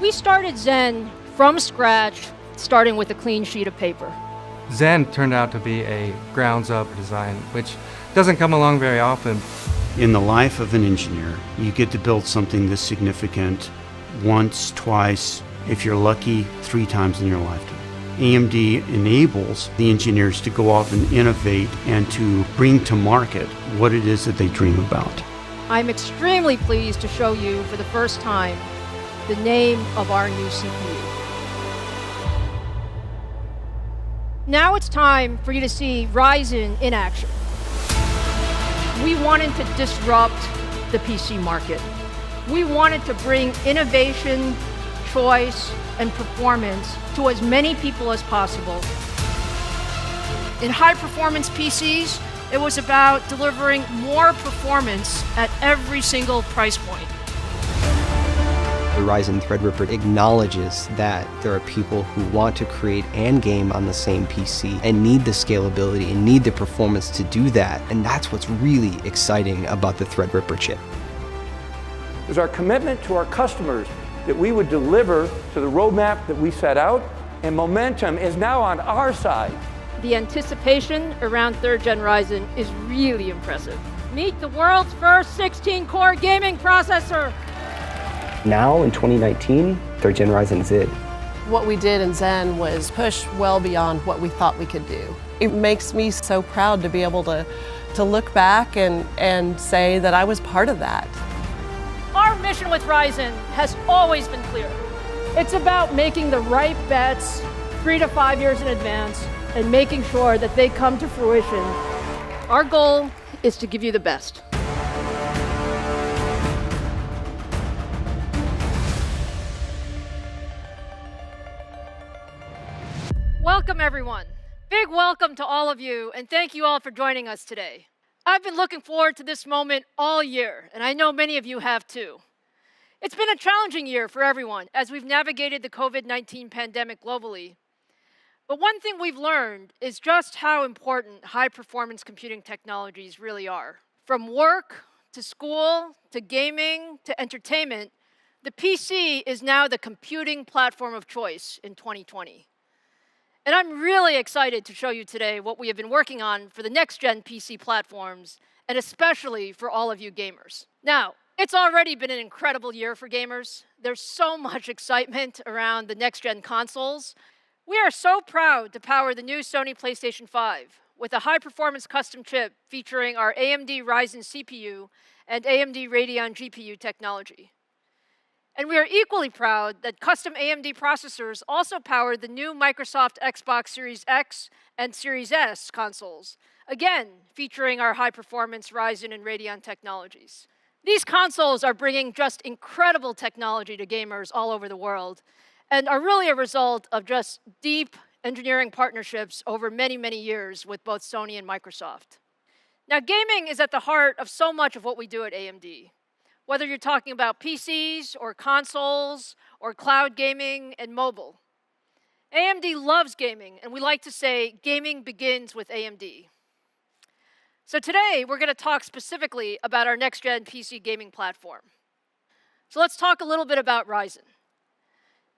We started Zen from scratch, starting with a clean sheet of paper. Zen turned out to be a grounds-up design, which doesn't come along very often. In the life of an engineer, you get to build something this significant once, twice, if you're lucky, 3 times in your lifetime. AMD enables the engineers to go off and innovate and to bring to market what it is that they dream about. I'm extremely pleased to show you for the first time the name of our new CPU. Now it's time for you to see Ryzen in action. We wanted to disrupt the PC market. We wanted to bring innovation, choice, and performance to as many people as possible. In high-performance PCs, it was about delivering more performance at every single price point. The Ryzen Threadripper acknowledges that there are people who want to create and game on the same PC and need the scalability and need the performance to do that. And that's what's really exciting about the Threadripper chip. It was our commitment to our customers that we would deliver to the roadmap that we set out, and momentum is now on our side. The anticipation around 3rd Gen Ryzen is really impressive. Meet the world's first 16-core gaming processor. Now in 2019, 3rd Gen Ryzen is it. What we did in Zen was push well beyond what we thought we could do. It makes me so proud to be able to look back and say that I was part of that. Our mission with Ryzen has always been clear. It's about making the right bets 3 to 5 years in advance and making sure that they come to fruition. Our goal is to give you the best. Welcome, everyone. Big welcome to all of you, and thank you all for joining us today. I've been looking forward to this moment all year, and I know many of you have too. It's been a challenging year for everyone as we've navigated the COVID-19 pandemic globally. But one thing we've learned is just how important high-performance computing technologies really are. From work to school to gaming to entertainment, the PC is now the computing platform of choice in 2020. And I'm really excited to show you today what we have been working on for the next-gen PC platforms, and especially for all of you gamers. Now, it's already been an incredible year for gamers. There's so much excitement around the next-gen consoles. We are so proud to power the new Sony PlayStation 5 with a high-performance custom chip featuring our AMD Ryzen CPU and AMD Radeon GPU technology. And we are equally proud that custom AMD processors also power the new Microsoft Xbox Series X and Series S consoles, again, featuring our high-performance Ryzen and Radeon technologies. These consoles are bringing just incredible technology to gamers all over the world and are really a result of just deep engineering partnerships over many, many years with both Sony and Microsoft. Now, gaming is at the heart of so much of what we do at AMD. Whether you're talking about PCs or consoles or cloud gaming and mobile. AMD loves gaming, and we like to say gaming begins with AMD. So today, we're going to talk specifically about our next-gen PC gaming platform. So let's talk a little bit about Ryzen.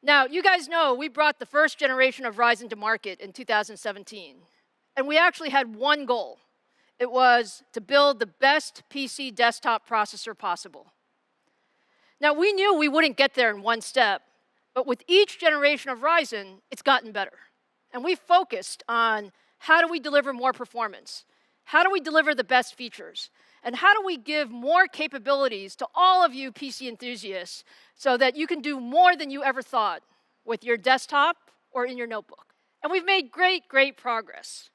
Now, you guys know we brought the first generation of Ryzen to market in 2017, and we actually had one goal. It was to build the best PC desktop processor possible. Now, we knew we wouldn't get there in one step, but with each generation of Ryzen, it's gotten better. And we focused on how do we deliver more performance? How do we deliver the best features? And how do we give more capabilities to all of you PC enthusiasts so that you can do more than you ever thought with your desktop or in your notebook? And we've made great, great progress.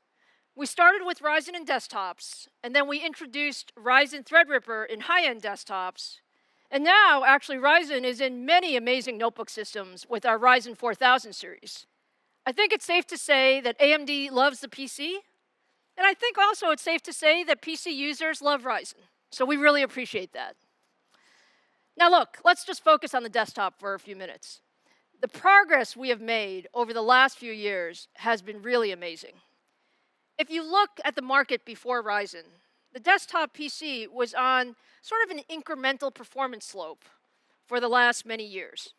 We started with Ryzen in desktops, and then we introduced Ryzen Threadripper in high-end desktops. And now, actually, Ryzen is in many amazing notebook systems with our Ryzen 4000 series. I think it's safe to say that AMD loves the PC, and I think also it's safe to say that PC users love Ryzen. So we really appreciate that. Now look, let's just focus on the desktop for a few minutes. The progress we have made over the last few years has been really amazing. If you look at the market before Ryzen, the desktop PC was on sort of an incremental performance slope for the last many years.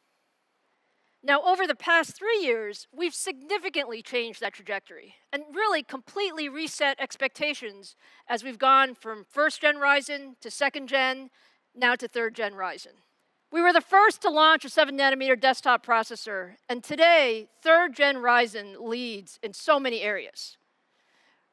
Now, over the past 3 years, we've significantly changed that trajectory and really completely reset expectations as we've gone from first gen Ryzen to second gen, now to third gen Ryzen. We were the first to launch a 7 nanometer desktop processor, and today, third gen Ryzen leads in so many areas.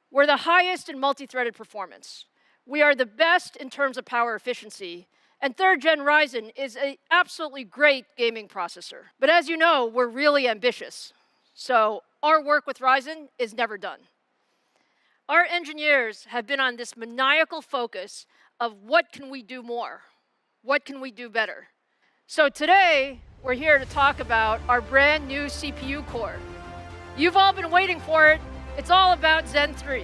We're the highest in multi-threaded performance. We are the best in terms of power efficiency, and third gen Ryzen is an absolutely great gaming processor. But as you know, we're really ambitious. So our work with Ryzen is never done. Our engineers have been on this maniacal focus of what can we do more? What can we do better? So today, we're here to talk about our brand new CPU core. You've all been waiting for it. It's all about Zen 3.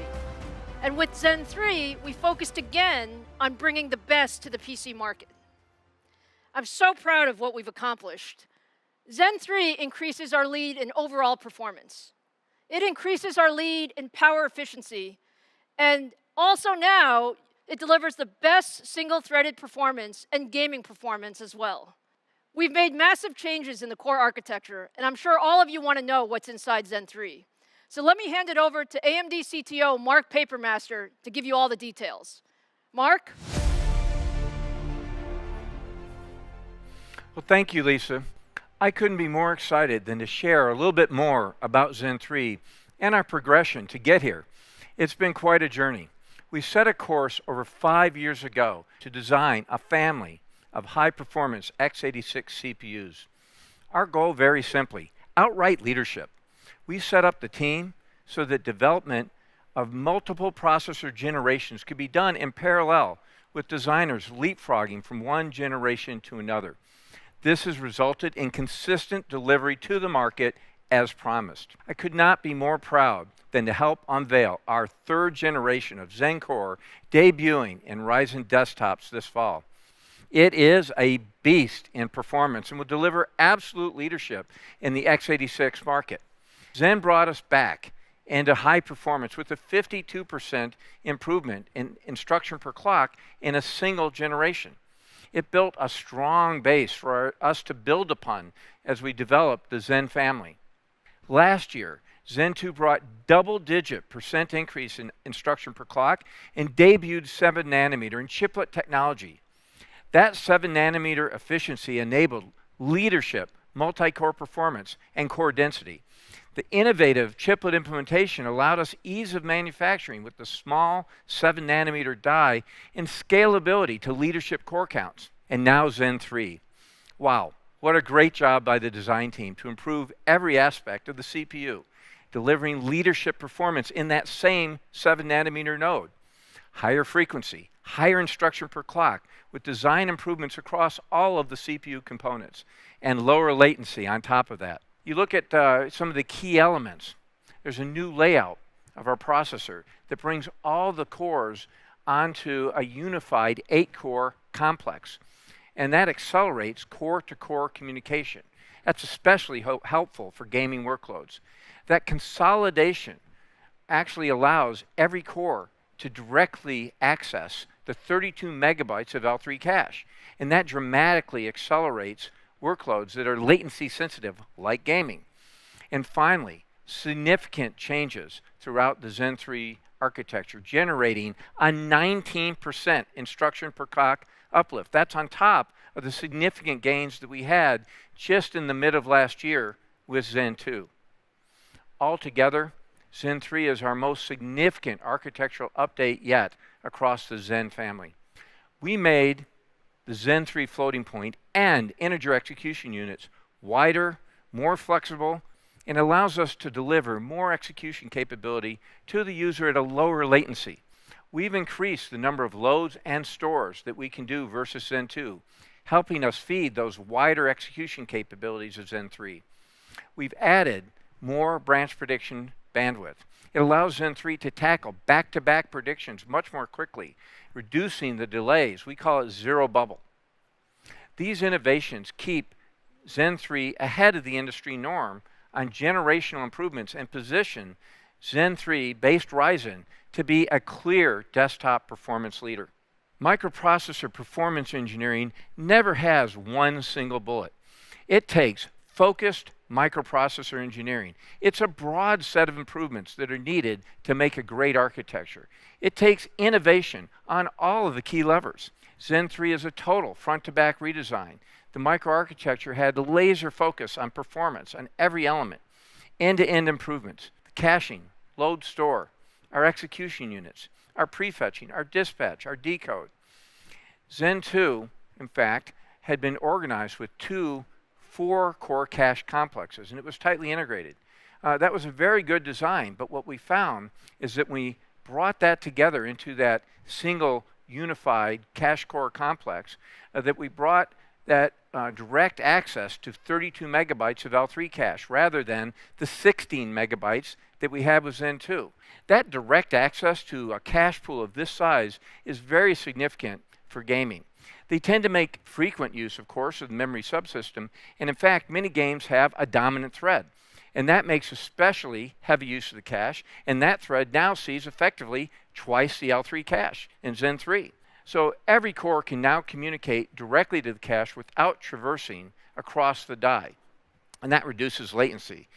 And with Zen 3, we focused again on bringing the best to the PC market. I'm so proud of what we've accomplished. Zen 3 increases our lead in overall performance. It increases our lead in power efficiency. And also now, it delivers the best single-threaded performance and gaming performance as well. We've made massive changes in the core architecture, and I'm sure all of you want to know what's inside Zen 3. So let me hand it over to AMD CTO Mark Papermaster to give you all the details. Mark? Well, thank you, Lisa. I couldn't be more excited than to share a little bit more about Zen 3 and our progression to get here. It's been quite a journey. We set a course over 5 years ago to design a family of high-performance x86 CPUs. Our goal, very simply, outright leadership. We set up the team so that development of multiple processor generations could be done in parallel, with designers leapfrogging from one generation to another. This has resulted in consistent delivery to the market as promised. I could not be more proud than to help unveil our third generation of Zen Core debuting in Ryzen desktops this fall. It is a beast in performance and will deliver absolute leadership in the x86 market. Zen brought us back into high performance with a 52% improvement in instruction per clock in a single generation. It built a strong base for us to build upon as we developed the Zen family. Last year, Zen 2 brought double-digit % increase in instruction per clock and debuted 7 nanometer in chiplet technology. That 7 nanometer efficiency enabled leadership, multi-core performance, and core density. The innovative chiplet implementation allowed us ease of manufacturing with the small 7 nanometer die and scalability to leadership core counts. And now Zen 3. Wow, what a great job by the design team to improve every aspect of the CPU, delivering leadership performance in that same 7 nanometer node. Higher frequency, higher instruction per clock, with design improvements across all of the CPU components, and lower latency on top of that. You look at some of the key elements. There's a new layout of our processor that brings all the cores onto a unified 8-core complex, and that accelerates core-to-core communication. That's especially helpful for gaming workloads. That consolidation actually allows every core to directly access the 32 megabytes of L3 cache, and that dramatically accelerates workloads that are latency sensitive, like gaming. And finally, significant changes throughout the Zen 3 architecture, generating a 19% instruction per clock uplift. That's on top of the significant gains that we had just in the mid of last year with Zen 2. Altogether, Zen 3 is our most significant architectural update yet across the Zen family. We made the Zen 3 floating point and integer execution units wider, more flexible, and allows us to deliver more execution capability to the user at a lower latency. We've increased the number of loads and stores that we can do versus Zen 2, helping us feed those wider execution capabilities of Zen 3. We've added more branch prediction bandwidth. It allows Zen 3 to tackle back-to-back predictions much more quickly, reducing the delays. We call it zero bubble. These innovations keep Zen 3 ahead of the industry norm on generational improvements and position Zen 3-based Ryzen to be a clear desktop performance leader. Microprocessor performance engineering never has one single bullet. It takes focused microprocessor engineering. It's a broad set of improvements that are needed to make a great architecture. It takes innovation on all of the key levers. Zen 3 is a total front-to-back redesign. The microarchitecture had laser focus on performance on every element. End-to-end improvements, caching, load store, our execution units, our prefetching, our dispatch, our decode. Zen 2, in fact, had been organized with 2 4-core cache complexes, and it was tightly integrated. That was a very good design, but what we found is that we brought that together into that single unified cache core complex, that we brought that direct access to 32 megabytes of L3 cache rather than the 16 megabytes that we have with Zen 2. That direct access to a cache pool of this size is very significant for gaming. They tend to make frequent use, of course, of the memory subsystem, and in fact, many games have a dominant thread. And that makes especially heavy use of the cache, and that thread now sees effectively twice the L3 cache in Zen 3. So every core can now communicate directly to the cache without traversing across the die, and that reduces latency.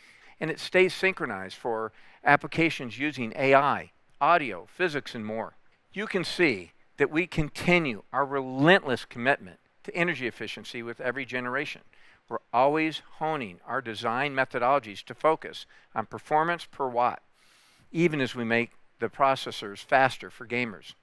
And it stays synchronized for applications using AI, audio, physics, and more. You can see that we continue our relentless commitment to energy efficiency with every generation. We're always honing our design methodologies to focus on performance per watt, even as we make the processors faster for gamers.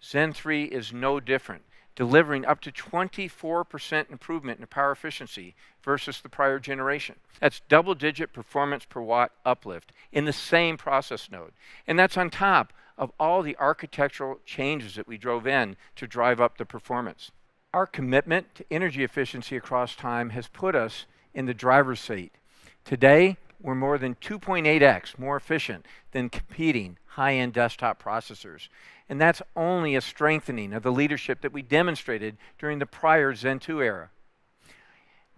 Zen 3 is no different, delivering up to 24% improvement in power efficiency versus the prior generation. That's double-digit performance per watt uplift in the same process node. And that's on top of all the architectural changes that we drove in to drive up the performance. Our commitment to energy efficiency across time has put us in the driver's seat. Today, we're more than 2.8x more efficient than competing high-end desktop processors. And that's only a strengthening of the leadership that we demonstrated during the prior Zen 2 era.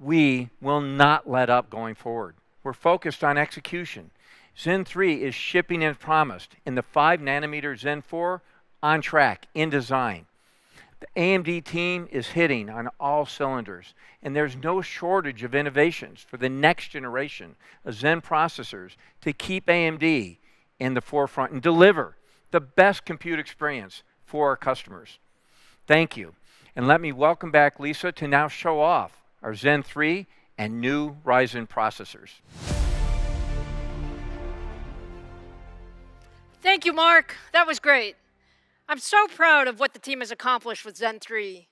We will not let up going forward. We're focused on execution. Zen 3 is shipping as promised, and the 5-nanometer Zen 4 on track, in design. The AMD team is hitting on all cylinders, and there's no shortage of innovations for the next generation of Zen processors to keep AMD in the forefront and deliver the best compute experience for our customers. Thank you, and let me welcome back Lisa to now show off our Zen 3 and new Ryzen processors. Thank you, Mark. That was great. I'm so proud of what the team has accomplished with Zen 3.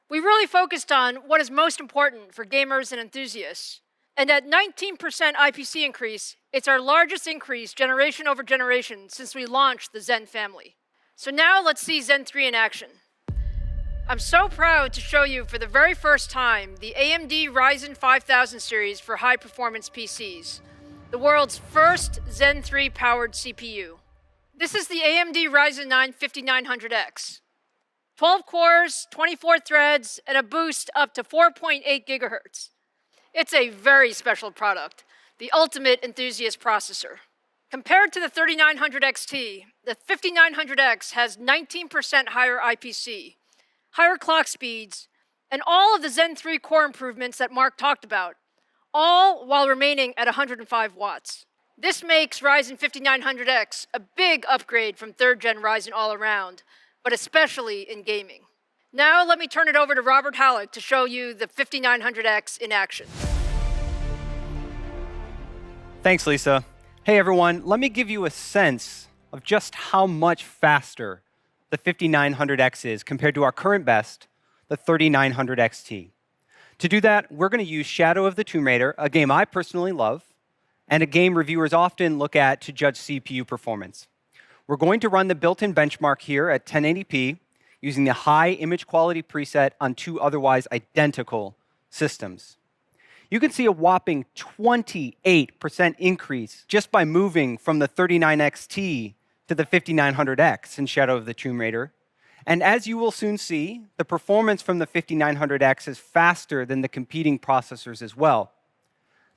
We really focused on what is most important for gamers and enthusiasts. And at 19% IPC increase, it's our largest increase generation over generation since we launched the Zen family. So now let's see Zen 3 in action. I'm so proud to show you for the very first time the AMD Ryzen 5000 series for high-performance PCs, the world's first Zen 3 powered CPU. This is the AMD Ryzen 9 5900X. 12 cores, 24 threads, and a boost up to 4.8 gigahertz. It's a very special product, the ultimate enthusiast processor. Compared to the 3900 XT, the 5900X has 19% higher IPC, higher clock speeds, and all of the Zen 3 core improvements that Mark talked about, all while remaining at 105 watts. This makes Ryzen 5900X a big upgrade from 3rd gen Ryzen all around, but especially in gaming. Now let me turn it over to Robert Halleck to show you the 5900X in action. Thanks, Lisa. Hey everyone, let me give you a sense of just how much faster the 5900X is compared to our current best, the 3900 XT. To do that, we're going to use Shadow of the Tomb Raider, a game I personally love, and a game reviewers often look at to judge CPU performance. We're going to run the built-in benchmark here at 1080p using the high image quality preset on 2 otherwise identical systems. You can see a whopping 28% increase just by moving from the 39XT to the 5900X in Shadow of the Tomb Raider. And as you will soon see, the performance from the 5900X is faster than the competing processors as well.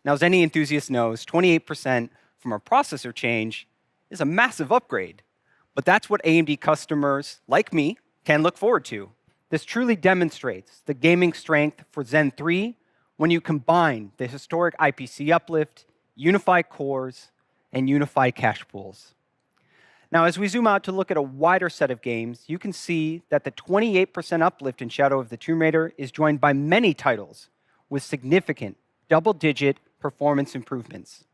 Now, as any enthusiast knows, 28% from a processor change is a massive upgrade. But that's what AMD customers, like me, can look forward to. This truly demonstrates the gaming strength for Zen 3 when you combine the historic IPC uplift, unified cores, and unified cache pools. Now, as we zoom out to look at a wider set of games, you can see that the 28% uplift in Shadow of the Tomb Raider is joined by many titles with significant double-digit performance improvements.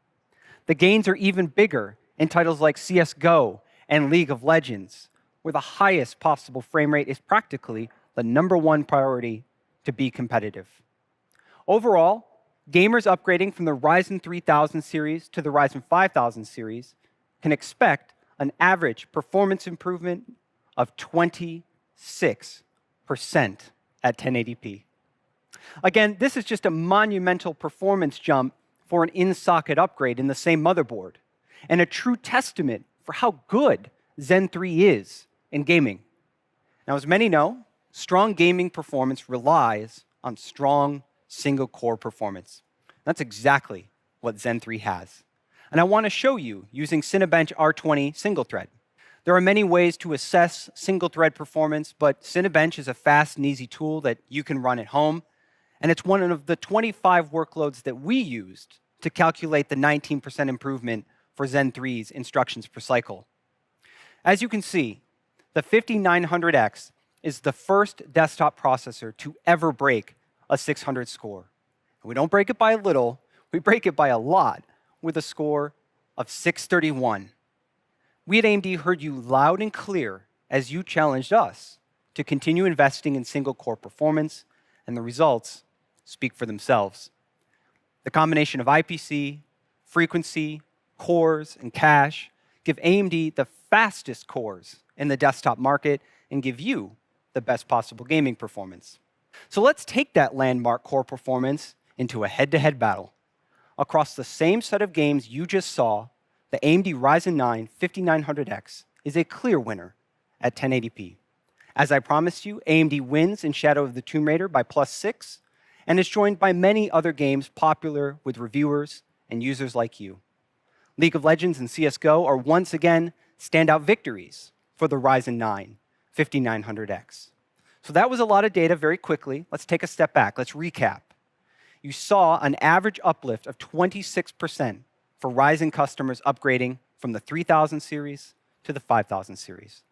The gains are even bigger in titles like CS:GO and League of Legends, where the highest possible frame rate is practically the #1 priority to be competitive. Overall, gamers upgrading from the Ryzen 3000 series to the Ryzen 5000 series can expect an average performance improvement of 26% at 1080p. Again, this is just a monumental performance jump for an in-socket upgrade in the same motherboard, and a true testament for how good Zen 3 is in gaming. Now, as many know, strong gaming performance relies on strong single-core performance. That's exactly what Zen 3 has. And I want to show you using Cinebench R20 single-thread. There are many ways to assess single-thread performance, but Cinebench is a fast and easy tool that you can run at home, and it's one of the 25 workloads that we used to calculate the 19% improvement for Zen 3's instructions per cycle. As you can see, the 5900X is the first desktop processor to ever break a 600 score. And we don't break it by a little, we break it by a lot, with a score of 631. We at AMD heard you loud and clear as you challenged us to continue investing in single-core performance, and the results speak for themselves. The combination of IPC, frequency, cores, and cache give AMD the fastest cores in the desktop market and give you the best possible gaming performance. So let's take that landmark core performance into a head-to-head battle. Across the same set of games you just saw, the AMD Ryzen 9 5900X is a clear winner at 1080p. As I promised you, AMD wins in Shadow of the Tomb Raider by +6, and is joined by many other games popular with reviewers and users like you. League of Legends and CS:GO are once again standout victories for the Ryzen 9 5900X. So that was a lot of data very quickly. Let's take a step back. Let's recap. You saw an average uplift of 26% for Ryzen customers upgrading from the 3000 series to the 5000 series.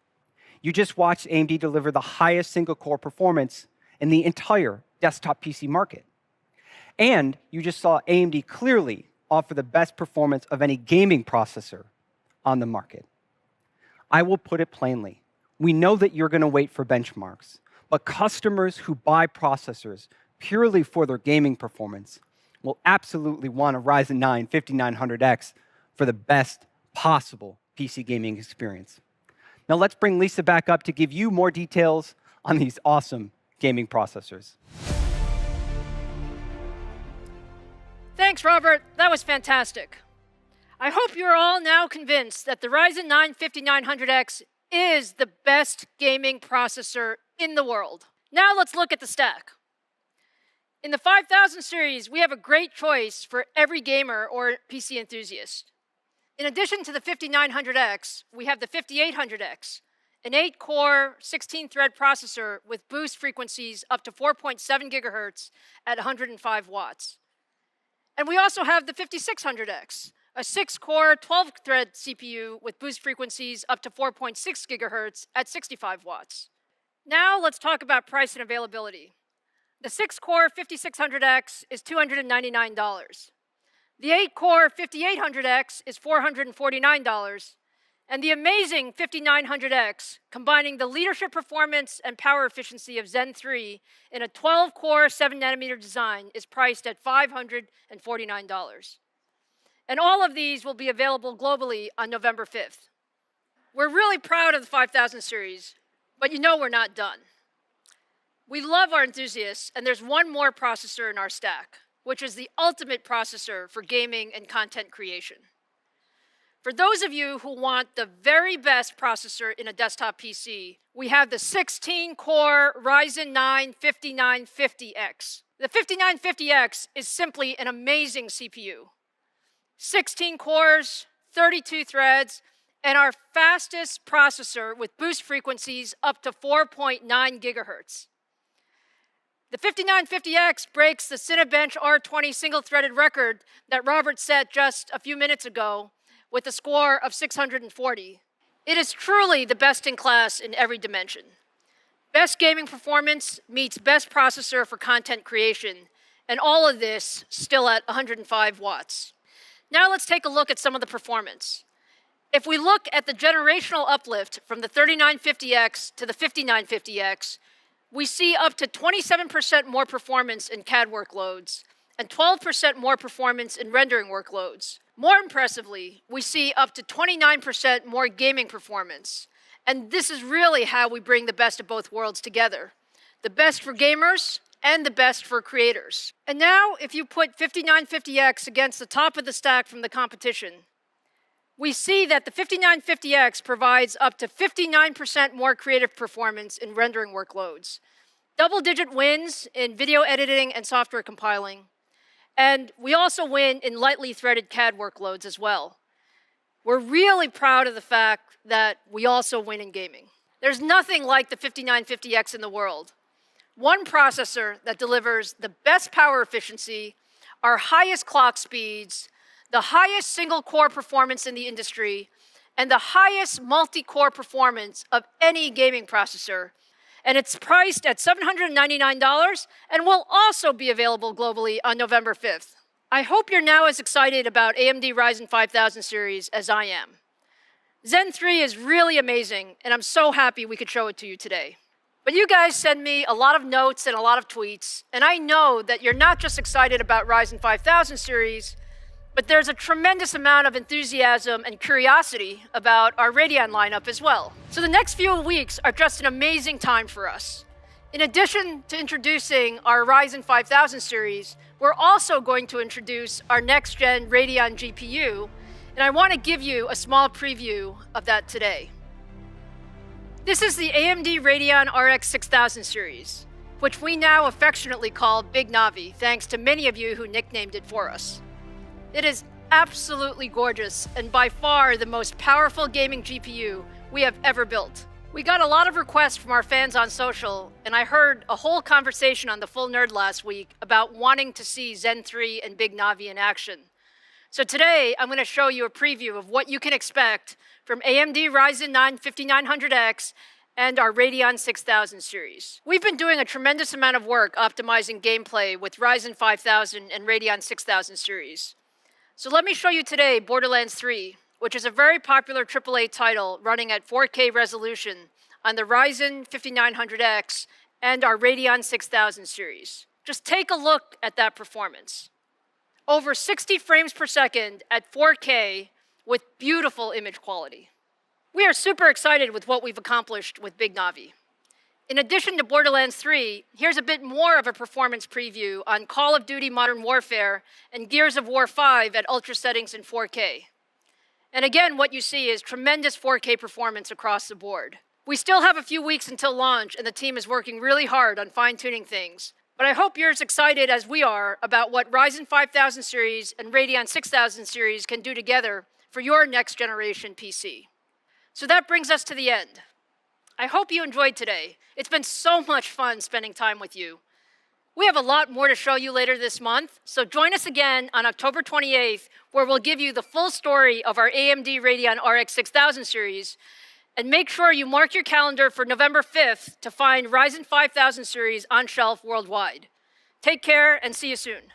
You just watched AMD deliver the highest single-core performance in the entire desktop PC market. And you just saw AMD clearly offer the best performance of any gaming processor on the market. I will put it plainly. We know that you're going to wait for benchmarks, but customers who buy processors purely for their gaming performance will absolutely want a Ryzen 9 5900X for the best possible PC gaming experience. Now let's bring Lisa back up to give you more details on these awesome gaming processors. Thanks, Robert. That was fantastic. I hope you're all now convinced that the Ryzen 9 5900X is the best gaming processor in the world. Now let's look at the stack. In the 5000 series, we have a great choice for every gamer or PC enthusiast. In addition to the 5900X, we have the 5800X, an 8-core, 16-thread processor with boost frequencies up to 4.7 gigahertz at 105 watts. And we also have the 5600X, a 6-core, 12-thread CPU with boost frequencies up to 4.6 gigahertz at 65 watts. Now let's talk about price and availability. The 6-core 5600X is $299. The 8-core 5800X is $449, and the amazing 5900X, combining the leadership performance and power efficiency of Zen 3 in a 12-core 7nm design, is priced at $549. And all of these will be available globally on November 5th. We're really proud of the 5000 series, but you know we're not done. We love our enthusiasts, and there's one more processor in our stack, which is the ultimate processor for gaming and content creation. For those of you who want the very best processor in a desktop PC, we have the 16-core Ryzen 9 5950X. The 5950X is simply an amazing CPU. 16 cores, 32 threads, and our fastest processor with boost frequencies up to 4.9 gigahertz. The 5950X breaks the Cinebench R20 single-threaded record that Robert set just a few minutes ago with a score of 640. It is truly the best in class in every dimension. Best gaming performance meets best processor for content creation, and all of this still at 105 watts. Now let's take a look at some of the performance. If we look at the generational uplift from the 3950X to the 5950X, we see up to 27% more performance in CAD workloads and 12% more performance in rendering workloads. More impressively, we see up to 29% more gaming performance. And this is really how we bring the best of both worlds together. The best for gamers and the best for creators. And now, if you put 5950X against the top of the stack from the competition, we see that the 5950X provides up to 59% more creative performance in rendering workloads, double-digit wins in video editing and software compiling, and we also win in lightly threaded CAD workloads as well. We're really proud of the fact that we also win in gaming. There's nothing like the 5950X in the world. One processor that delivers the best power efficiency, our highest clock speeds, the highest single-core performance in the industry, and the highest multi-core performance of any gaming processor. And it's priced at $799 and will also be available globally on November 5th. I hope you're now as excited about AMD Ryzen 5000 series as I am. Zen 3 is really amazing, and I'm so happy we could show it to you today. But you guys send me a lot of notes and a lot of tweets, and I know that you're not just excited about Ryzen 5000 series, but there's a tremendous amount of enthusiasm and curiosity about our Radeon lineup as well. So the next few weeks are just an amazing time for us. In addition to introducing our Ryzen 5000 series, we're also going to introduce our next-gen Radeon GPU, and I want to give you a small preview of that today. This is the AMD Radeon RX 6000 series, which we now affectionately call Big Navi, thanks to many of you who nicknamed it for us. It is absolutely gorgeous and by far the most powerful gaming GPU we have ever built. We got a lot of requests from our fans on social, and I heard a whole conversation on The Full Nerd last week about wanting to see Zen 3 and Big Navi in action. So today, I'm going to show you a preview of what you can expect from AMD Ryzen 9 5900X and our Radeon 6000 series. We've been doing a tremendous amount of work optimizing gameplay with Ryzen 5000 and Radeon 6000 series. So let me show you today Borderlands 3, which is a very popular AAA title running at 4K resolution on the Ryzen 5900X and our Radeon 6000 series. Just take a look at that performance. Over 60 frames per second at 4K with beautiful image quality. We are super excited with what we've accomplished with Big Navi. In addition to Borderlands 3, here's a bit more of a performance preview on Call of Duty Modern Warfare and Gears of War 5 at ultra settings in 4K. And again, what you see is tremendous 4K performance across the board. We still have a few weeks until launch, and the team is working really hard on fine-tuning things. But I hope you're as excited as we are about what Ryzen 5000 series and Radeon 6000 series can do together for your next generation PC. So that brings us to the end. I hope you enjoyed today. It's been so much fun spending time with you. We have a lot more to show you later this month, so join us again on October 28th, where we'll give you the full story of our AMD Radeon RX 6000 series, and make sure you mark your calendar for November 5th to find Ryzen 5000 series on shelf worldwide. Take care and see you soon.